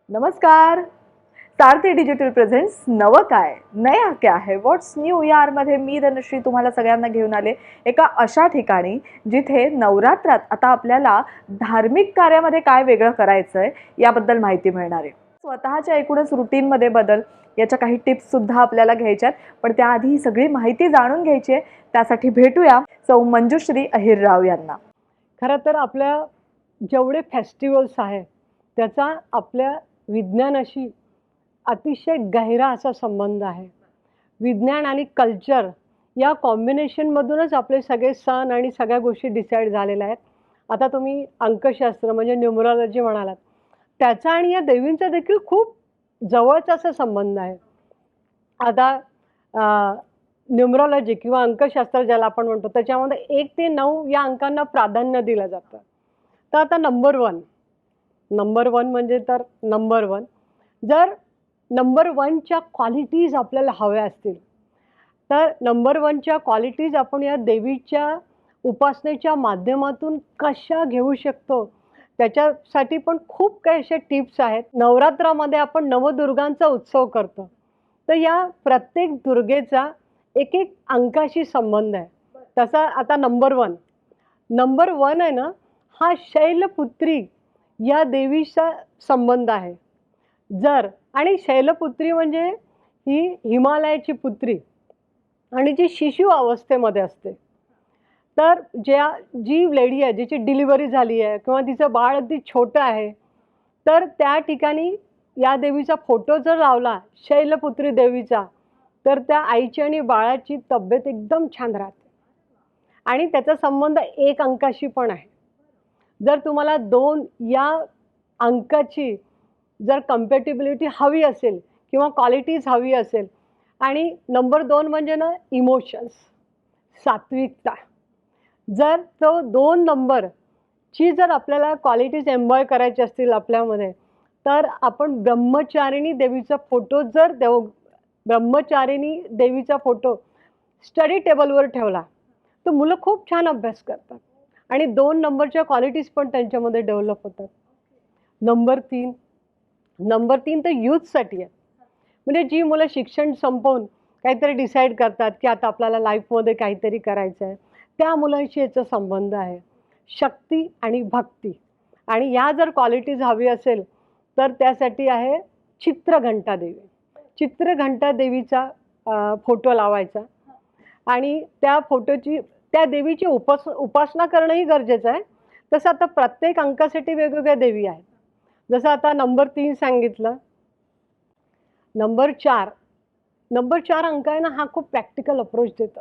नमस्कार. सारथी digital presents नवं काय नया क्या है व्हॉट्स न्यू मध्ये मी धनश्री तुम्हाला सगळ्यांना घेऊन आले एका अशा ठिकाणी जिथे नवरात्रात आता आपल्याला धार्मिक कार्यामध्ये काय वेगळं करायचंय याबद्दल माहिती मिळणार आहे. स्वतःच्या एकूणच रुटीनमध्ये बदल याच्या काही टिप्स सुद्धा आपल्याला घ्यायच्यात, पण त्याआधी ही सगळी माहिती जाणून घ्यायची आहे. त्यासाठी भेटूया सौ मंजुश्री अहिरराव यांना. खरं तर आपल्या जेवढे फेस्टिवल्स आहे त्याचा आपल्या विज्ञानाशी अतिशय गहिरा असा संबंध आहे. विज्ञान आणि कल्चर या कॉम्बिनेशनमधूनच आपले सगळे सण आणि सगळ्या गोष्टी डिसाईड झालेल्या आहेत. आता तुम्ही अंकशास्त्र म्हणजे न्यूमरॉलॉजी म्हणालात, त्याचा आणि या देवींचा देखील खूप जवळचा असा संबंध आहे. आता न्यूमरॉलॉजी किंवा अंकशास्त्र ज्याला आपण म्हणतो त्याच्यामध्ये 1 ते 9 या अंकांना प्राधान्य दिलं जातं. तर आता नंबर वन म्हणजे तर नंबर 1 जर नंबर 1च्या क्वालिटीज आपल्याला हव्या असतील तर नंबर 1च्या क्वालिटीज आपण या देवीच्या उपासनेच्या माध्यमातून कशा घेऊ शकतो त्याच्यासाठी पण खूप काही अशा टिप्स आहेत. नवरात्रामध्ये आपण नवदुर्गांचा उत्सव करतो, तर या प्रत्येक दुर्गेचा एक एक अंकाशी संबंध आहे. तसा आता नंबर 1 आहे ना, हा शैलपुत्री या देवीचा संबंध आहे. आणि शैलपुत्री म्हणजे ही हिमालयाची पुत्री आणि जी शिशु अवस्थेमध्ये असते. तर जी लेडी आहे जिची डिलिव्हरी झाली आहे किंवा तिचं बाळ अगदी छोटं आहे, तर त्या ठिकाणी या देवीचा फोटो जर लावला शैलपुत्री देवीचा, तर त्या आईची आणि बाळाची तब्येत एकदम छान राहते. आणि त्याचा संबंध 1 अंकाशी पण आहे. जर तुम्हाला 2 या अंकाची जर कम्पॅटिबिलिटी हवी असेल किंवा क्वालिटीज हवी असेल, आणि नंबर 2 म्हणजे ना इमोशन्स, सात्विकता, जर तो 2 नंबरची जर आपल्याला क्वालिटीज एम्बॉय करायची असतील आपल्यामध्ये, तर आपण ब्रह्मचारिणी देवीचा फोटो स्टडी टेबलवर ठेवला तर मुलं खूप छान अभ्यास करतात आणि 2 नंबरच्या क्वालिटीज पण त्यांच्यामध्ये डेव्हलप होतात. नंबर 3 तर यूथसाठी आहे. म्हणजे जी मुलं शिक्षण संपवून काहीतरी डिसाईड करतात की आता आपल्याला लाईफमध्ये काहीतरी करायचं आहे, त्या मुलांशी याचा संबंध आहे. शक्ती आणि भक्ती, आणि या जर क्वालिटीज हवी असेल तर त्यासाठी आहे चित्रघंटा देवी. चित्रघंटा देवीचा फोटो लावायचा आणि त्या देवीची उपासना करणंही गरजेचं आहे. तसं आता प्रत्येक अंकासाठी वेगवेगळ्या देवी आहेत. जसं आता नंबर 3 सांगितलं. नंबर 4 अंक आहे ना, हा खूप प्रॅक्टिकल अप्रोच देतो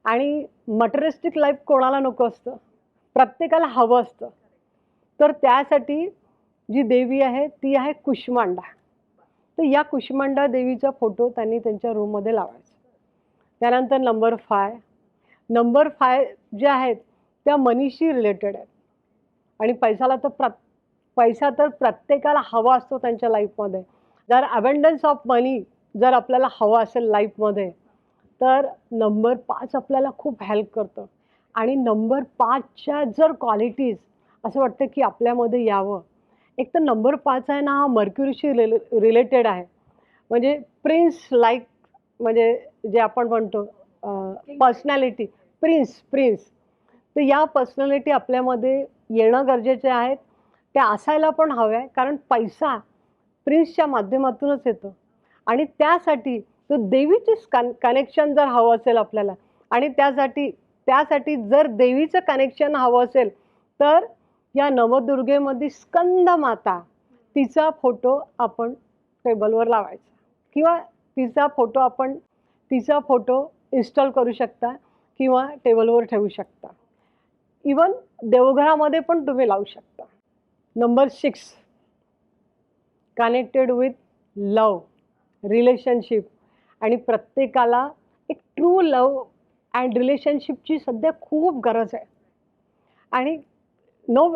आणि मटेरियलिस्टिक लाईफ कोणाला नको असतं, प्रत्येकाला हवं असतं. तर त्यासाठी जी देवी आहे ती आहे कुष्मांडा. तर या कुष्मांडा देवीचा फोटो त्यांनी त्यांच्या रूममध्ये लावायचा. त्यानंतर नंबर 5 जे आहेत त्या मनीशी रिलेटेड आहेत. आणि पैसा तर प्रत्येकाला हवा असतो त्यांच्या लाईफमध्ये. जर अबंडन्स ऑफ मनी जर आपल्याला हवा असेल लाईफमध्ये, तर नंबर 5 आपल्याला खूप हेल्प करतं. आणि नंबर 5च्या जर क्वालिटीज असं वाटतं की आपल्यामध्ये यावं, एक तर नंबर 5 आहे ना, हा मर्क्युरीशी रिलेटेड आहे. म्हणजे प्रिन्स लाईक, म्हणजे जे आपण म्हणतो पर्सनॅलिटी, प्रिन्स. तर या पर्सनॅलिटी आपल्यामध्ये येणं गरजेचे आहेत. त्या असायला पण हव्या, कारण पैसा प्रिन्सच्या माध्यमातूनच येतो. आणि त्यासाठी तो देवीचेच कनेक्शन जर हवं असेल आपल्याला, आणि त्यासाठी जर देवीचं कनेक्शन हवं असेल, तर या नवदुर्गेमध्ये स्कंद माता, तिचा फोटो आपण टेबलवर लावायचा किंवा तिचा फोटो इन्स्टॉल करू शकता किंवा टेबलवर ठेवू शकता. इवन देवघरामध्ये पण तुम्ही लावू शकता. Number 6 connected with love, relationship. आणि प्रत्येकाला एक ट्रू लव अँड रिलेशनशिपची सध्या खूप गरज आहे. आणि नो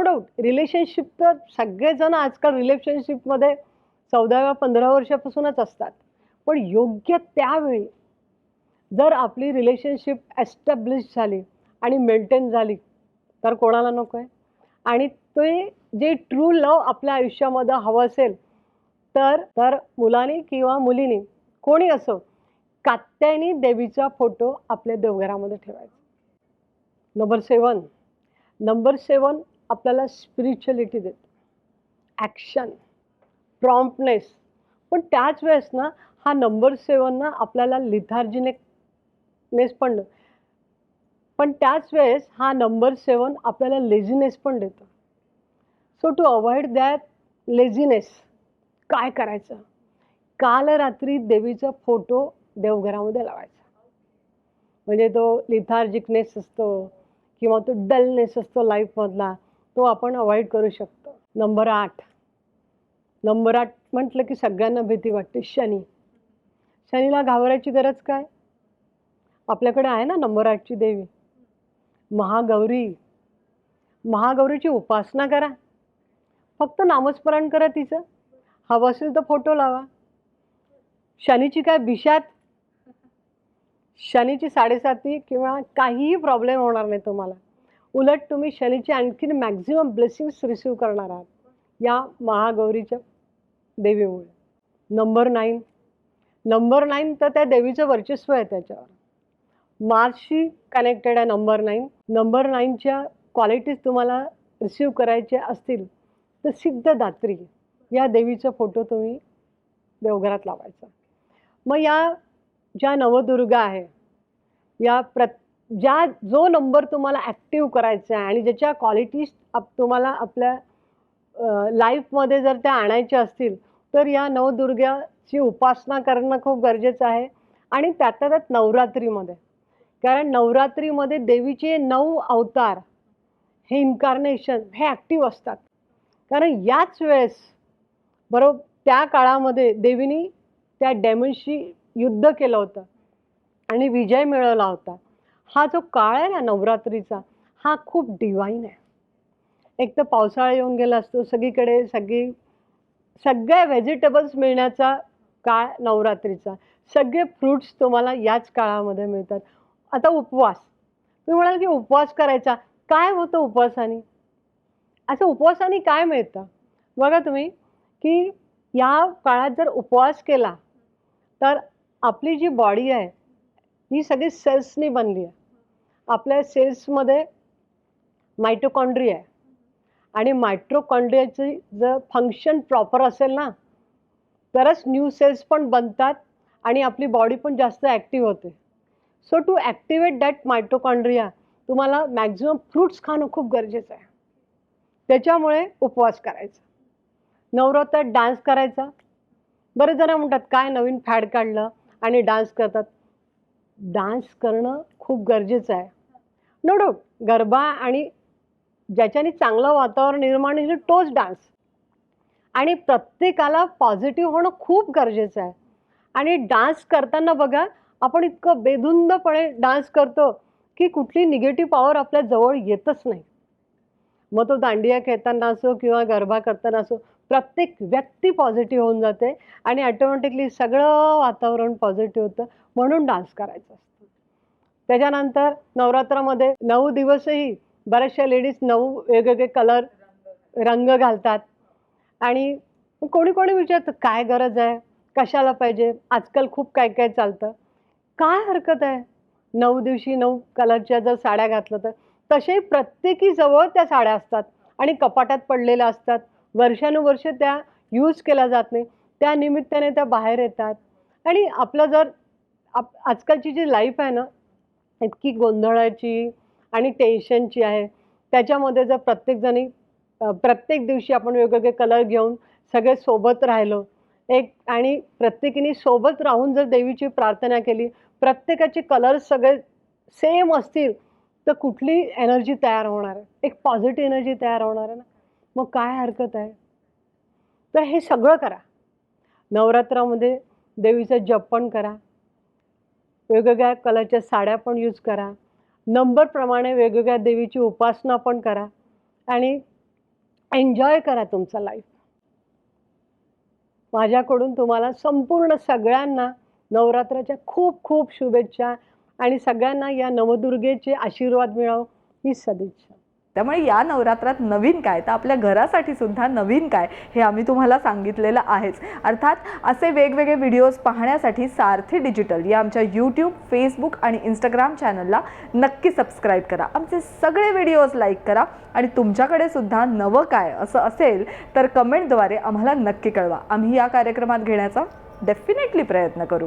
डाऊट रिलेशनशिप तर सगळेजण आजकाल रिलेशनशिपमध्ये 14व्या-15 वर्षापासूनच असतात. पण योग्य त्यावेळी जर आपली रिलेशनशिप एस्टॅब्लिश झाली आणि मेंटेन झाली, तर कोणाला नको आहे. आणि ते जे ट्रू लव आपल्या आयुष्यामध्ये हवं असेल तर तर मुलाने किंवा मुलीने कोणी असो कात्यायनी देवीचा फोटो आपल्या देवघरामध्ये ठेवायचा. नंबर 7 आपल्याला स्पिरिच्युअलिटी देतो, ॲक्शन, प्रॉम्प्टनेस. पण त्याच वेळेस ना हा नंबर 7 ना आपल्याला लिथार्जिनेस पण त्याच वेळेस हा नंबर 7 आपल्याला लेझीनेस पण देतो. So to avoid that laziness काय करायचं, काल रात्री देवीचा फोटो देवघरामध्ये लावायचा. म्हणजे तो लिथार्जिकनेस असतो किंवा तो डलनेस असतो लाईफमधला, तो आपण अवॉइड करू शकतो. नंबर 8 म्हटलं की सगळ्यांना भीती वाटते. शनीला घाबरायची गरज काय? आपल्याकडे आहे ना नंबर 8ची देवी महागौरीची उपासना करा. फक्त नामस्मरण करा तिचं. हवं असेल तर फोटो लावा. शनीची काय बिशात, शनीची 7.5 किंवा काहीही प्रॉब्लेम होणार नाही तुम्हाला. उलट तुम्ही शनीची आणखीन मॅक्झिमम ब्लेसिंग्स रिसीव्ह करणार आहात या महागौरीच्या देवीमुळे. नंबर 9 तर त्या देवीचं वर्चस्व आहे त्याच्यावर. मार्सशी कनेक्टेड आहे नंबर 9. नंबर 9च्या क्वालिटीज तुम्हाला रिसीव्ह करायच्या असतील तर सिद्धदात्री या देवीचा फोटो तुम्ही देवघरात लावायचा. मग या ज्या नवदुर्गा आहे या जो नंबर तुम्हाला ॲक्टिव्ह करायचा आहे आणि ज्याच्या क्वालिटीज तुम्हाला आपल्या लाईफमध्ये जर त्या आणायच्या असतील तर या नवदुर्गाची उपासना करणं खूप गरजेचं आहे. आणि त्यातल्या त्यात नवरात्रीमध्ये, कारण नवरात्रीमध्ये देवीचे 9 अवतार हे इन्कार्नेशन हे ॲक्टिव्ह असतात. कारण याच वेळेस बरोबर त्या काळामध्ये देवीनी त्या डेमनशी युद्ध केलं होतं आणि विजय मिळवला होता. हा जो काळ आहे ना नवरात्रीचा, हा खूप डिवाईन आहे. एक तर पावसाळा येऊन गेला असतो, सगळीकडे सगळ्या व्हेजिटेबल्स मिळण्याचा काळ नवरात्रीचा. सगळे फ्रूट्स तुम्हाला याच काळामध्ये मिळतात. आता उपवास, तुम्ही म्हणाल की उपवास करायचा, काय होतं उपवासाने? असं उपवासाने काय मिळतं? बघा तुम्ही की या काळात जर उपवास केला तर आपली जी बॉडी आहे ही सगळी सेल्सनी बनली आहे. आपल्या सेल्समध्ये मायटोकॉन्ड्रिया आहे आणि मायटोकॉन्ड्रियाची जर फंक्शन प्रॉपर असेल ना तरच न्यू सेल्स पण बनतात आणि आपली बॉडी पण जास्त ॲक्टिव्ह होते. So to activate that mitochondria तुम्हाला मॅक्झिमम फ्रूट्स खाणं खूप गरजेचं आहे. त्याच्यामुळे उपवास करायचा. नवरात्रात डान्स करायचा. बरेच जण म्हणतात काय नवीन फॅड काढलं आणि डान्स करतात. डान्स करणं खूप गरजेचं आहे. नो डाऊट गरबा आणि ज्याच्याने चांगलं वातावरण निर्माण होईल तोच डान्स. आणि प्रत्येकाला पॉझिटिव्ह होणं खूप गरजेचं आहे. आणि डान्स करताना बघा आपण इतकं बेधुंदपणे डान्स करतो की कुठली निगेटिव्ह पॉवर आपल्या जवळ येतच नाही. मग तो दांडिया खेळताना असो किंवा गरबा करताना असो, प्रत्येक व्यक्ती पॉझिटिव्ह होऊन जाते आणि ॲटोमॅटिकली सगळं वातावरण पॉझिटिव्ह होतं. म्हणून डान्स करायचा असतो. त्याच्यानंतर नवरात्रामध्ये 9 दिवसही बऱ्याचशा लेडीज 9 वेगवेगळे रंग घालतात. आणि कोणी विचारतं काय गरज आहे, कशाला पाहिजे? आजकाल खूप काय काय चालतं. काय हरकत आहे 9 दिवशी 9 कलरच्या जर साड्या घातलं तर? तसे प्रत्येकी जवळ त्या साड्या असतात आणि कपाटात पडलेल्या असतात. वर्षानुवर्ष त्या यूज केल्या जात नाही. त्या निमित्ताने त्या बाहेर येतात. आणि आपलं जर आजकालची जी लाईफ आहे ना इतकी गोंधळाची आणि टेन्शनची आहे, त्याच्यामध्ये जर प्रत्येक दिवशी आपण वेगवेगळे कलर घेऊन सगळे सोबत राहिलो आणि प्रत्येकीने सोबत राहून जर देवीची प्रार्थना केली, प्रत्येकाचे कलर्स सगळे सेम असतील तर कुठली एनर्जी तयार होणार आहे? एक पॉझिटिव्ह एनर्जी तयार होणार आहे ना. मग काय हरकत आहे? तर हे सगळं करा. नवरात्रामध्ये देवीचा जप पण करा, वेगवेगळ्या कलरच्या साड्या पण यूज करा, नंबरप्रमाणे वेगवेगळ्या देवीची उपासना पण करा आणि एन्जॉय करा तुमचा लाईफ. माझ्याकडून तुम्हाला संपूर्ण सगळ्यांना नवरात्राच्या खूप खूप शुभेच्छा आणि सगळ्यांना या नवदुर्गेचे आशीर्वाद मिळावो ही सदिच्छा. त्यामुळे या नवरात्रात नवीन काय, तर आपल्या घरासाठी सुद्धा नवीन काय हे आम्ही तुम्हाला सांगितलेलं आहेच. अर्थात असे वेगवेगळे व्हिडिओज पाहण्यासाठी सारथी डिजिटल या आमच्या यूट्यूब, फेसबुक आणि इंस्टाग्राम चॅनलला नक्की सबस्क्राईब करा. आमचे सगळे व्हिडिओज लाईक करा आणि तुमच्याकडे सुद्धा नवं काय असं असेल तर कमेंटद्वारे आम्हाला नक्की कळवा. आम्ही या कार्यक्रमात घेण्याचा डेफिनेटली प्रयत्न करू.